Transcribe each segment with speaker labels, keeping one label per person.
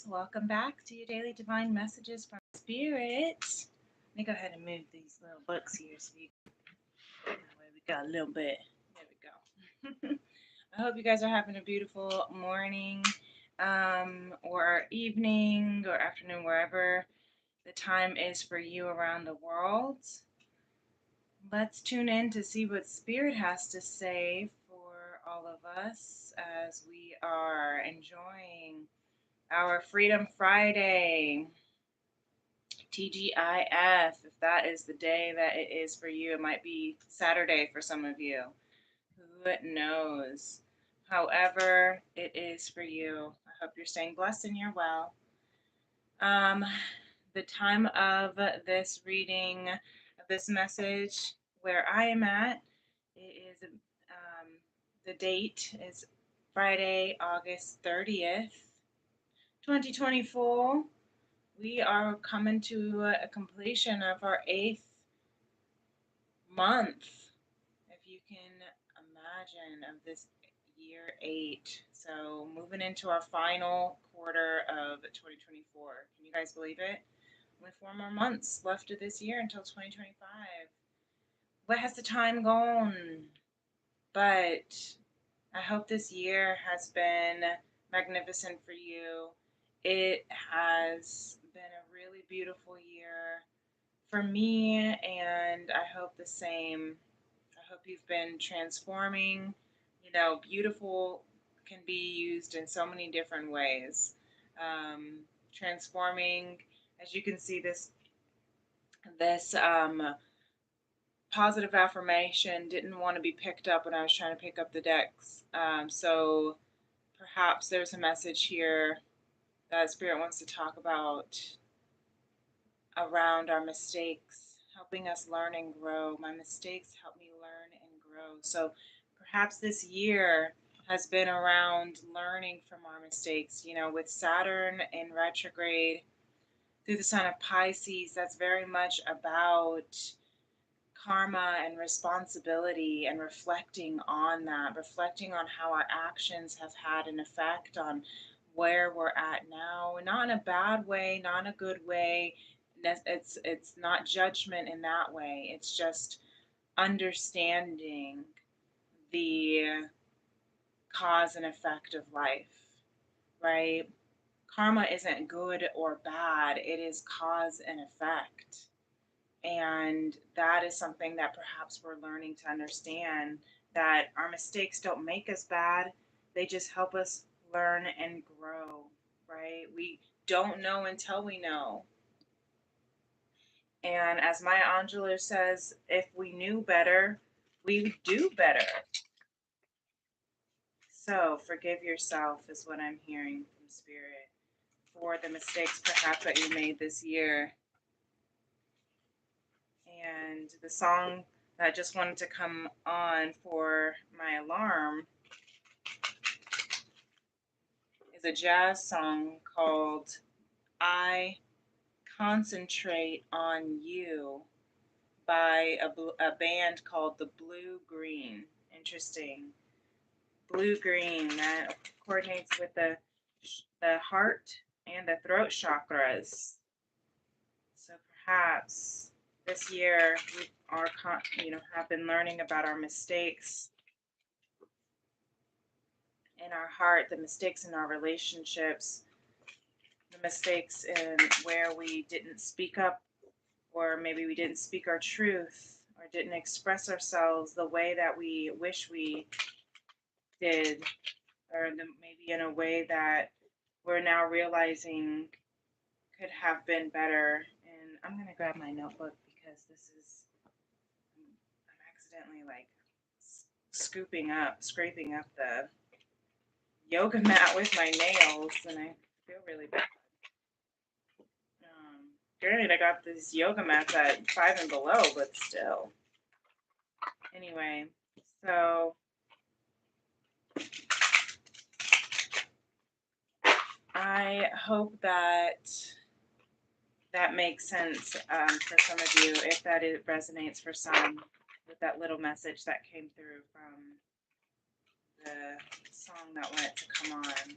Speaker 1: angels. Welcome back to your daily divine messages from Spirit. Let me go ahead and move these little books here so that way we got a little bit. There we go. I hope you guys are having a beautiful morning, or evening, or afternoon, wherever the time is for you around the world. Let's tune in to see what Spirit has to say for all of us as we are enjoying our Freedom Friday, TGIF. If that is the day that it is for you, it might be Saturday for some of you. Who knows? However, it is for you. I hope you're staying blessed and you're well. Um, the time of this reading, of this message, where I am at, it is the date is Friday, August 30th, 2024. We are coming to a completion of our 8th month, if you can imagine, of this year 8. So moving into our final quarter of 2024. Can you guys believe it? Only 4 more months left of this year until 2025. Where has the time gone? But I hope this year has been magnificent for you. It has been a really beautiful year for me, and I hope the same. I hope you've been transforming. Beautiful can be used in so many different ways. Transforming, as you can see, this positive affirmation didn't want to be picked up when I was trying to pick up the decks. So perhaps there's a message here that Spirit wants to talk about around our mistakes, helping us learn and grow. My mistakes help me learn and grow. So perhaps this year has been around learning from our mistakes. With Saturn in retrograde through the sign of Pisces, that's very much about karma and responsibility and reflecting on that, reflecting on how our actions have had an effect on where we're at now, not in a bad way, not in a good way. It's not judgment in that way. It's just understanding the cause and effect of life, right? Karma isn't good or bad, it is cause and effect. And that is something that perhaps we're learning to understand, that our mistakes don't make us bad, they just help us learn and grow, right? We don't know until we know. And as Maya Angelou says, if we knew better, we would do better. So forgive yourself is what I'm hearing from Spirit for the mistakes perhaps that you made this year. And the song that I just wanted to come on for my alarm is a jazz song called I Concentrate on You by a band called the Blue Green. Interesting. Blue green, that coordinates with the heart and the throat chakras. So perhaps this year we have been learning about our mistakes in our heart, the mistakes in our relationships, the mistakes in where we didn't speak up, or maybe we didn't speak our truth, or didn't express ourselves the way that we wish we did, or maybe in a way that we're now realizing could have been better. And I'm going to grab my notebook because I'm accidentally like scraping up the yoga mat with my nails, and I feel really bad. Granted, I got these yoga mats at Five and Below, but still. Anyway, so I hope that makes sense for some of you, if it resonates for some, with that little message that came through from the song that wanted to come on.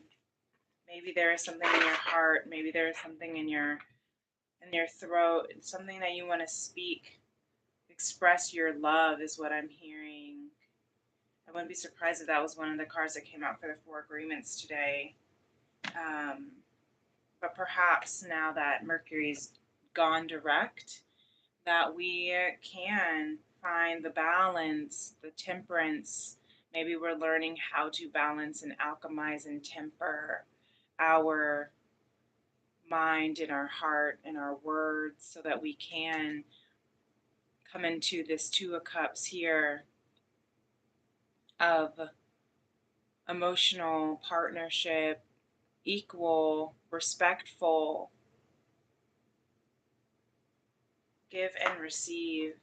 Speaker 1: Maybe there is something in your heart. Maybe there is something in your throat. Something that you want to speak. Express your love is what I'm hearing. I wouldn't be surprised if that was one of the cards that came out for the Four Agreements today. But perhaps now that Mercury's gone direct, that we can find the balance, the temperance. Maybe we're learning how to balance and alchemize and temper our mind and our heart and our words so that we can come into this Two of Cups here of emotional partnership, equal, respectful, give and receive.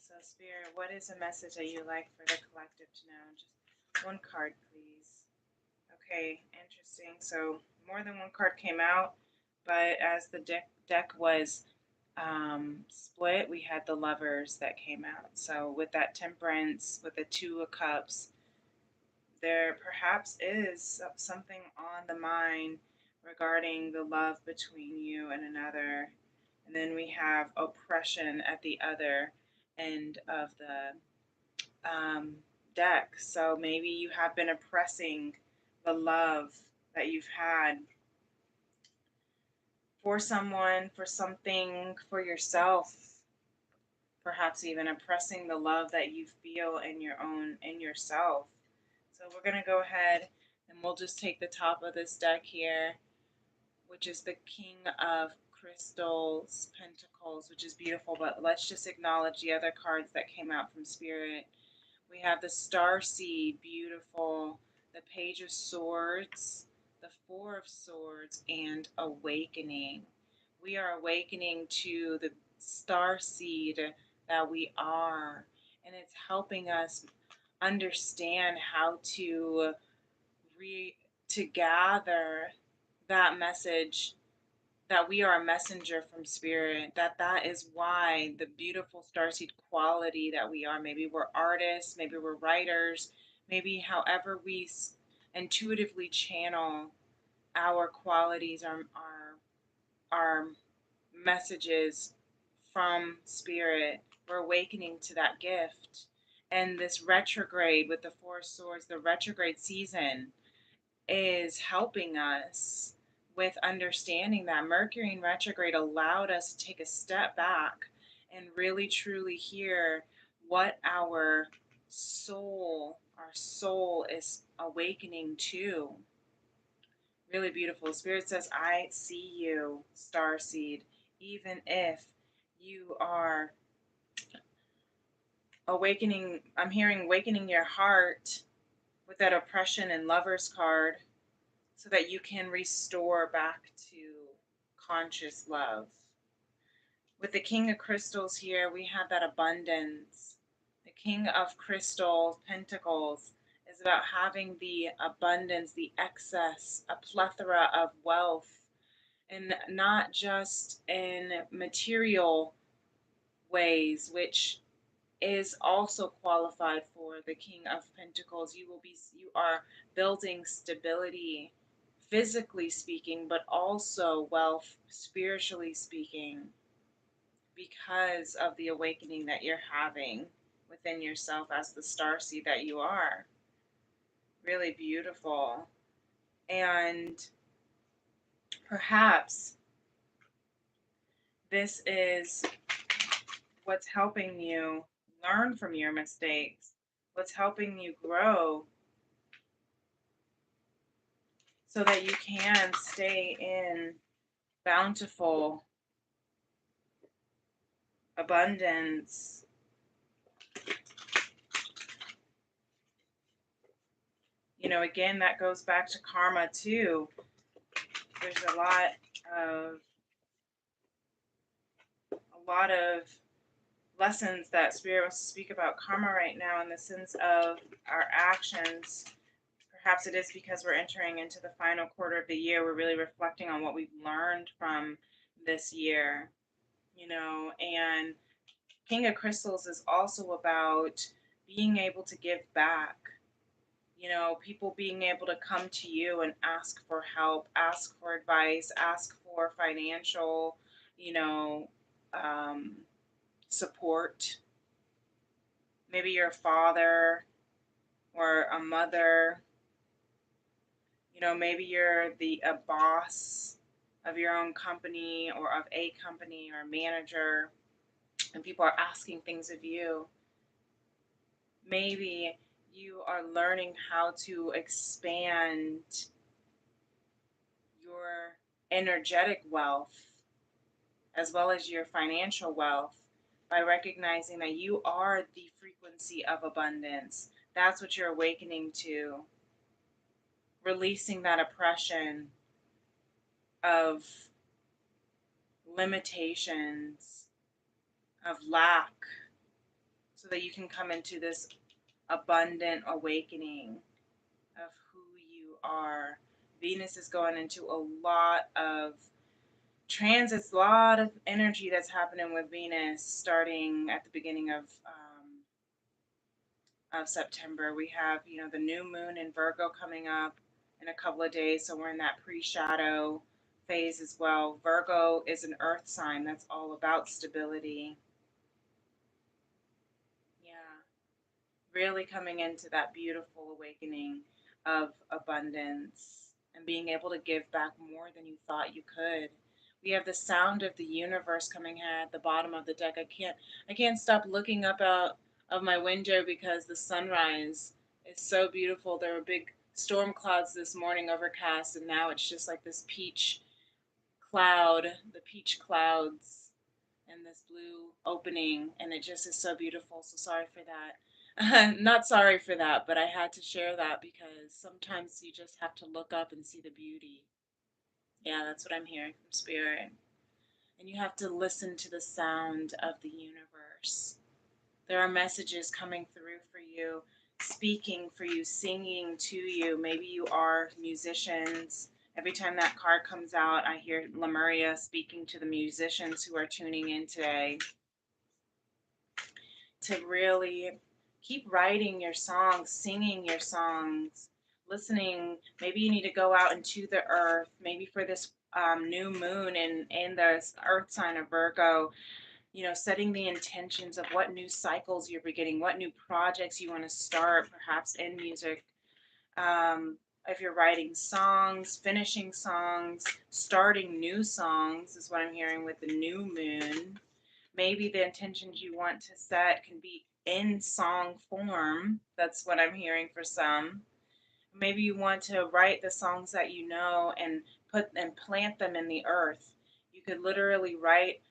Speaker 1: So, Spirit, what is a message that you like for the collective to know? Just one card, please. Okay, interesting. So, more than one card came out, but as the deck was split, we had the Lovers that came out. So, with that Temperance, with the Two of Cups, there perhaps is something on the mind regarding the love between you and another. And then we have oppression at the other end of the deck. So maybe you have been oppressing the love that you've had for someone, for something, for yourself. Perhaps even oppressing the love that you feel in yourself. So we're going to go ahead and we'll just take the top of this deck here, which is the King of Crystals, Pentacles, which is beautiful, but let's just acknowledge the other cards that came out from Spirit. We have the Starseed, beautiful, the Page of Swords, the Four of Swords, and Awakening. We are awakening to the Starseed that we are, and it's helping us understand how to gather that message that we are a messenger from Spirit, that is why the beautiful starseed quality that we are. Maybe we're artists, maybe we're writers, maybe however we intuitively channel our qualities, our messages from Spirit, we're awakening to that gift. And this retrograde with the Four of Swords, the retrograde season, is helping us with understanding that Mercury in retrograde allowed us to take a step back and really truly hear what our soul is awakening to. Really beautiful. Spirit says, I see you, Starseed, even if you are awakening. I'm hearing awakening your heart with that oppression and Lovers card, so that you can restore back to conscious love. With the King of Crystals here, we have that abundance. The King of Crystals, Pentacles, is about having the abundance, the excess, a plethora of wealth, and not just in material ways, which is also qualified for the King of Pentacles. You are building stability, physically speaking, but also wealth, spiritually speaking, because of the awakening that you're having within yourself as the starseed that you are. Really beautiful. And perhaps this is what's helping you learn from your mistakes, what's helping you grow, so that you can stay in bountiful abundance. Again, that goes back to karma too. There's a lot of lessons that Spirit wants to speak about karma right now, in the sense of our actions. Perhaps it is because we're entering into the final quarter of the year. We're really reflecting on what we've learned from this year, and King of Crystals is also about being able to give back, People being able to come to you and ask for help, ask for advice, ask for financial, you know, um, support. Maybe your father or a mother, maybe you're a boss of your own company or of a company or a manager, and people are asking things of you. Maybe you are learning how to expand your energetic wealth as well as your financial wealth by recognizing that you are the frequency of abundance. That's what you're awakening to, releasing that oppression of limitations, of lack, so that you can come into this abundant awakening of who you are. Venus is going into a lot of transits, a lot of energy that's happening with Venus starting at the beginning of September. We have, the new moon in Virgo coming up in a couple of days, so we're in that pre-shadow phase as well. Virgo is an earth sign that's all about stability. Yeah, really coming into that beautiful awakening of abundance and being able to give back more than you thought you could. We have the sound of the universe coming at the bottom of the deck. I can't stop looking up out of my window because the sunrise is so beautiful. There were big storm clouds this morning, overcast, and now it's just like this peach cloud, the peach clouds and this blue opening, and it just is so beautiful. So sorry for that. Not sorry for that, but I had to share that because sometimes you just have to look up and see the beauty. Yeah, that's what I'm hearing from spirit. And you have to listen to the sound of the universe. There are messages coming through for you, speaking for you, singing to you. Maybe you are musicians. Every time that card comes out, I hear Lemuria speaking to the musicians who are tuning in today to really keep writing your songs, singing your songs, listening. Maybe you need to go out into the earth, maybe for this new moon in the earth sign of Virgo, setting the intentions of what new cycles you're beginning, what new projects you want to start, perhaps in music. If you're writing songs, finishing songs, starting new songs is what I'm hearing with the new moon. Maybe the intentions you want to set can be in song form. That's what I'm hearing for some. Maybe you want to write the songs that you know and plant them in the earth. You could literally write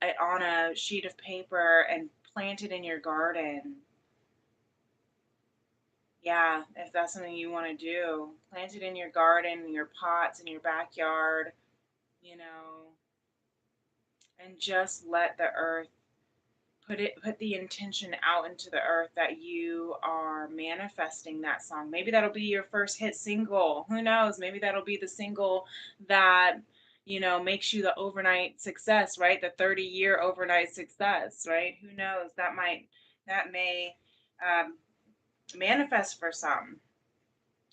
Speaker 1: it on a sheet of paper and plant it in your garden. Yeah, if that's something you want to do, plant it in your garden, in your pots, in your backyard, you know, and just let the earth put the intention out into the earth that you are manifesting that song. Maybe that'll be your first hit single. Who knows? Maybe that'll be the single that makes you the overnight success, right? The 30-year overnight success, right? Who knows? That may um, manifest for some,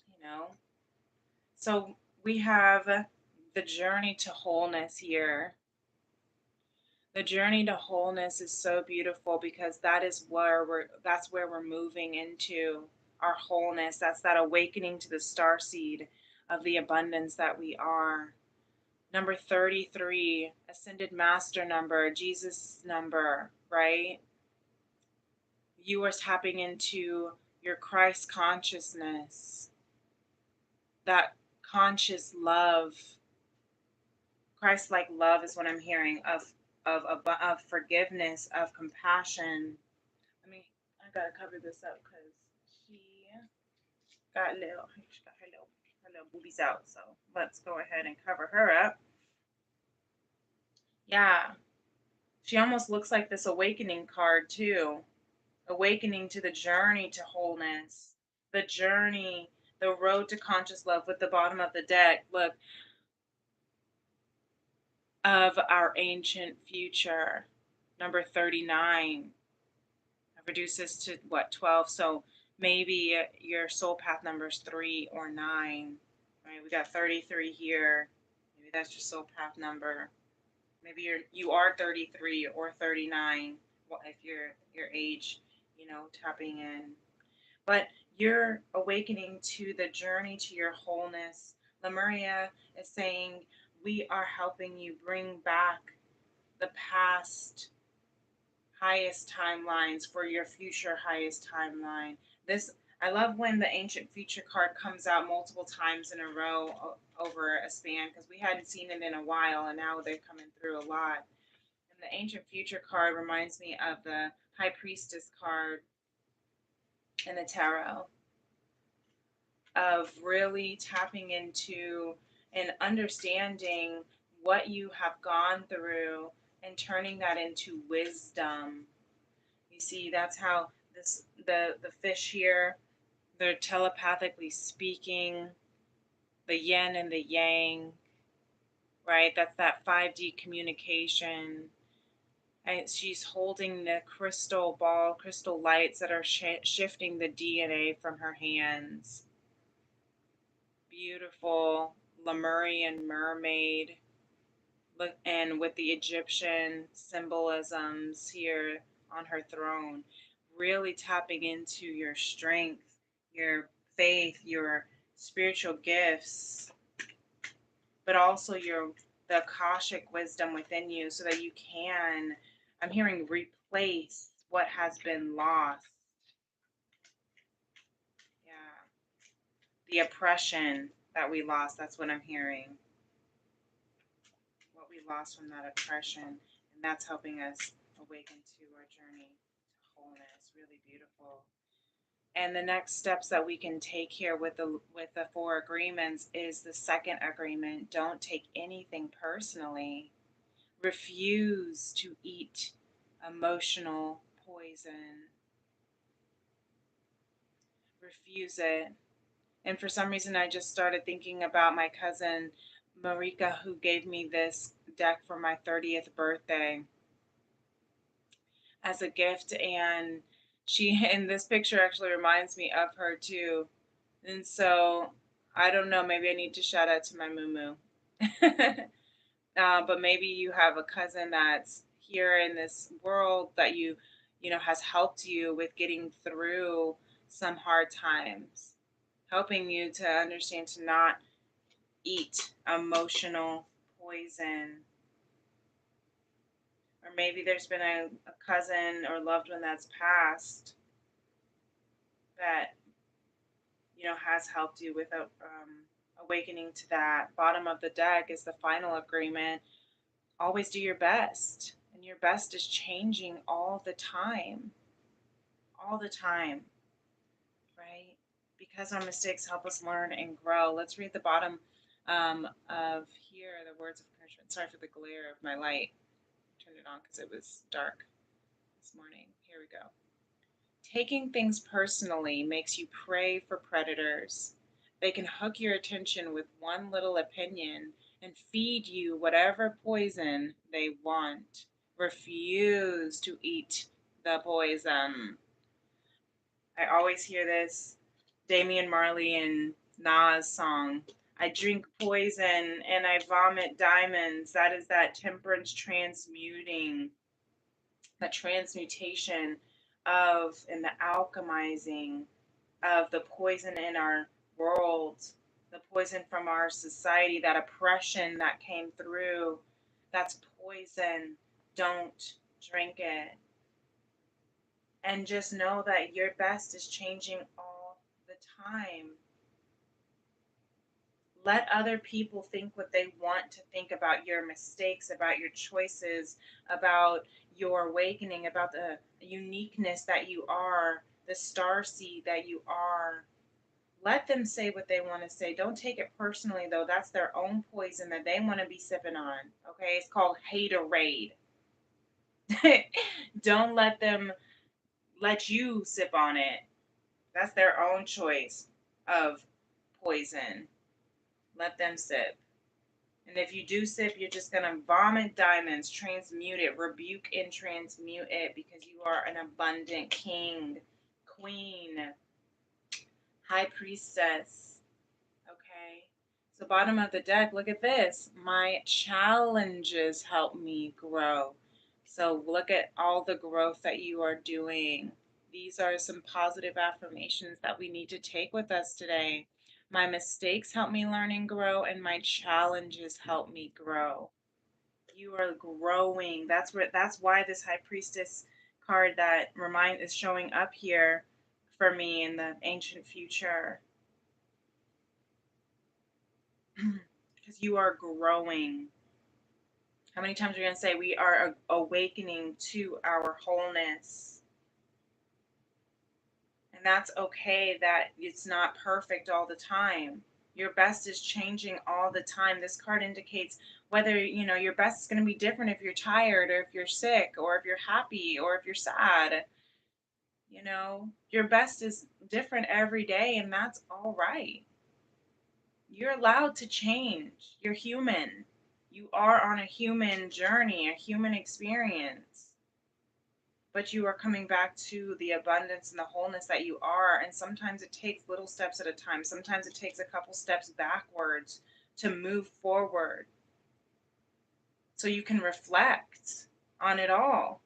Speaker 1: you know. So we have the journey to wholeness here. The journey to wholeness is so beautiful because that's where we're moving into our wholeness. That's that awakening to the star seed of the abundance that we are. Number 33, ascended master number, Jesus number, right? You are tapping into your Christ consciousness, that conscious love. Christ-like love is what I'm hearing of forgiveness, of compassion. I gotta cover this up because she she got her little boobies out. So let's go ahead and cover her up. Yeah, she almost looks like this awakening card too. Awakening to the journey to wholeness, the journey, the road to conscious love with the bottom of the deck. Look, of our ancient future, number 39. I reduce this to what, 12? So Maybe your soul path number is 3 or 9. Right? We got 33 here. Maybe that's your soul path number. Maybe you are 33 or 39. Well, if your age, tapping in. But you're awakening to the journey to your wholeness. Lemuria is saying we are helping you bring back the past highest timelines for your future highest timeline. This I love when the ancient future card comes out multiple times in a row over a span, because we hadn't seen it in a while and now they're coming through a lot. And the ancient future card reminds me of the high priestess card in the tarot, of really tapping into and understanding what you have gone through and turning that into wisdom. You see, that's how the fish here, they're telepathically speaking, the yin and the yang, right? That's that 5D communication. And she's holding the crystal ball, crystal lights that are shifting the DNA from her hands. Beautiful Lemurian mermaid, and with the Egyptian symbolisms here on her throne, really tapping into your strength, your faith, your spiritual gifts, but also the Akashic wisdom within you, so that you can, I'm hearing, replace what has been lost. Yeah. The oppression that we lost, that's what I'm hearing. What we lost from that oppression, and that's helping us awaken to our journey to wholeness. Really beautiful. And the next steps that we can take here with the 4 agreements is the second agreement. Don't take anything personally. Refuse to eat emotional poison. Refuse it. And for some reason, I just started thinking about my cousin Marika, who gave me this deck for my 30th birthday as a gift. And she, in this picture, actually reminds me of her too. And so I don't know, maybe I need to shout out to my moo. But maybe you have a cousin that's here in this world that has helped you with getting through some hard times, helping you to understand to not eat emotional poison. Or maybe there's been a cousin or loved one that's passed that has helped you with awakening to that. Bottom of the deck is the final agreement. Always do your best, and your best is changing all the time. All the time, right? Because our mistakes help us learn and grow. Let's read the bottom of here, the words of encouragement. Sorry for the glare of my light. I turned it on because it was dark this morning. Here we go. Taking things personally makes you prey for predators. They can hook your attention with one little opinion and feed you whatever poison they want. Refuse to eat the poison. I always hear this Damian Marley and Nas song. I drink poison and I vomit diamonds. That is that temperance transmuting, the transmutation of and the alchemizing of the poison in our world, the poison from our society, that oppression that came through. That's poison. Don't drink it. And just know that your best is changing all the time. Let other people think what they want to think about your mistakes, about your choices, about your awakening, about the uniqueness that you are, the star seed that you are. Let them say what they want to say. Don't take it personally, though. That's their own poison that they want to be sipping on. Okay? It's called haterade. Don't let them let you sip on it. That's their own choice of poison. Let them sip. And if you do sip, you're just going to vomit diamonds, transmute it, rebuke and transmute it, because you are an abundant king, queen. High Priestess. Okay. So bottom of the deck, look at this. My challenges help me grow. So look at all the growth that you are doing. These are some positive affirmations that we need to take with us today. My mistakes help me learn and grow, and my challenges help me grow. You are growing. That's why this High Priestess card that remind is showing up here for me in the ancient future. Because you are growing. How many times are you going to say we are awakening to our wholeness? And that's okay that it's not perfect all the time. Your best is changing all the time. This card indicates whether, your best is going to be different if you're tired or if you're sick or if you're happy or if you're sad. Your best is different every day, and that's all right. You're allowed to change. You're human. You are on a human journey, a human experience. But you are coming back to the abundance and the wholeness that you are. And sometimes it takes little steps at a time. Sometimes it takes a couple steps backwards to move forward. So you can reflect on it all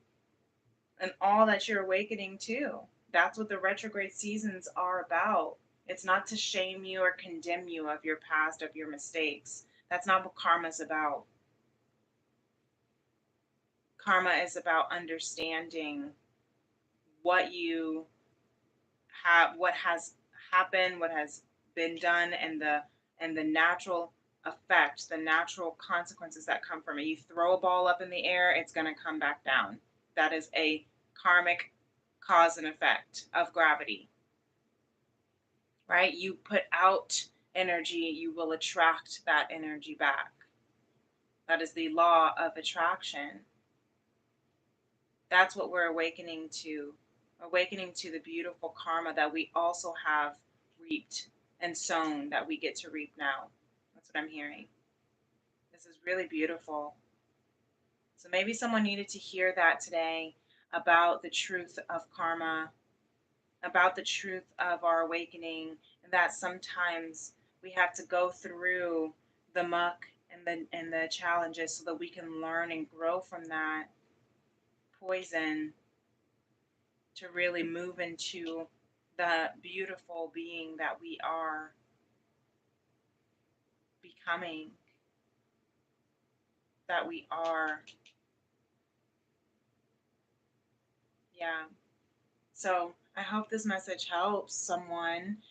Speaker 1: and all that you're awakening to. That's what the retrograde seasons are about. It's not to shame you or condemn you of your past, of your mistakes. That's not what karma is about. Karma is about understanding what you have, what has happened, what has been done, and the natural effect, the natural consequences that come from it. You throw a ball up in the air, it's going to come back down. That is a karmic cause and effect of gravity, right? You put out energy, you will attract that energy back. That is the law of attraction. That's what we're awakening to the beautiful karma that we also have reaped and sown that we get to reap now. That's what I'm hearing. This is really beautiful. So maybe someone needed to hear that today about the truth of karma, about the truth of our awakening, and that sometimes we have to go through the muck and the challenges so that we can learn and grow from that poison to really move into the beautiful being that we are becoming, that we are. Yeah. So I hope this message helps someone.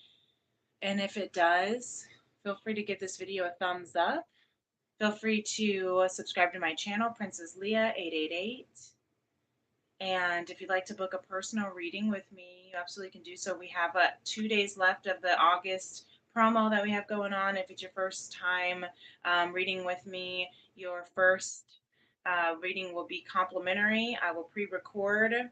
Speaker 1: And if it does, feel free to give this video a thumbs up. Feel free to subscribe to my channel, Princess Leah 888. And if you'd like to book a personal reading with me, you absolutely can do so. We have 2 days left of the August promo that we have going on. If it's your first time reading with me, your first reading will be complimentary. I will pre-record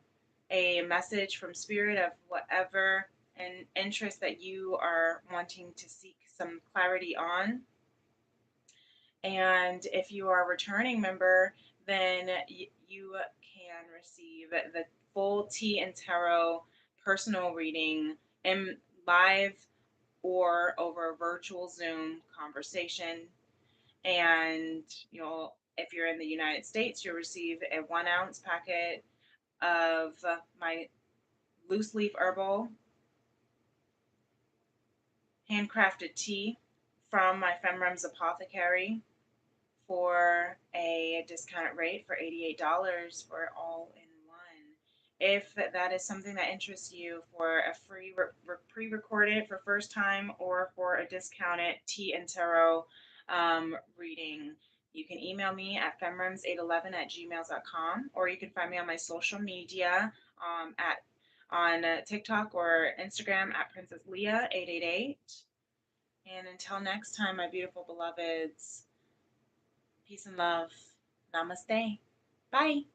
Speaker 1: a message from Spirit of whatever and interest that you are wanting to seek some clarity on. And if you are a returning member, then you can receive the full tea and tarot personal reading in live or over a virtual Zoom conversation. And if you're in the United States, you'll receive a 1 ounce packet of my loose leaf herbal handcrafted tea from my Femrem's Apothecary for a discounted rate for $88 for all in one. If that is something that interests you, for a free pre-recorded for first time or for a discounted tea and tarot reading, you can email me at femrems811@gmail.com, or you can find me on my social media on TikTok or Instagram at Princess Leah 888. And until next time, my beautiful beloveds, peace and love. Namaste. Bye.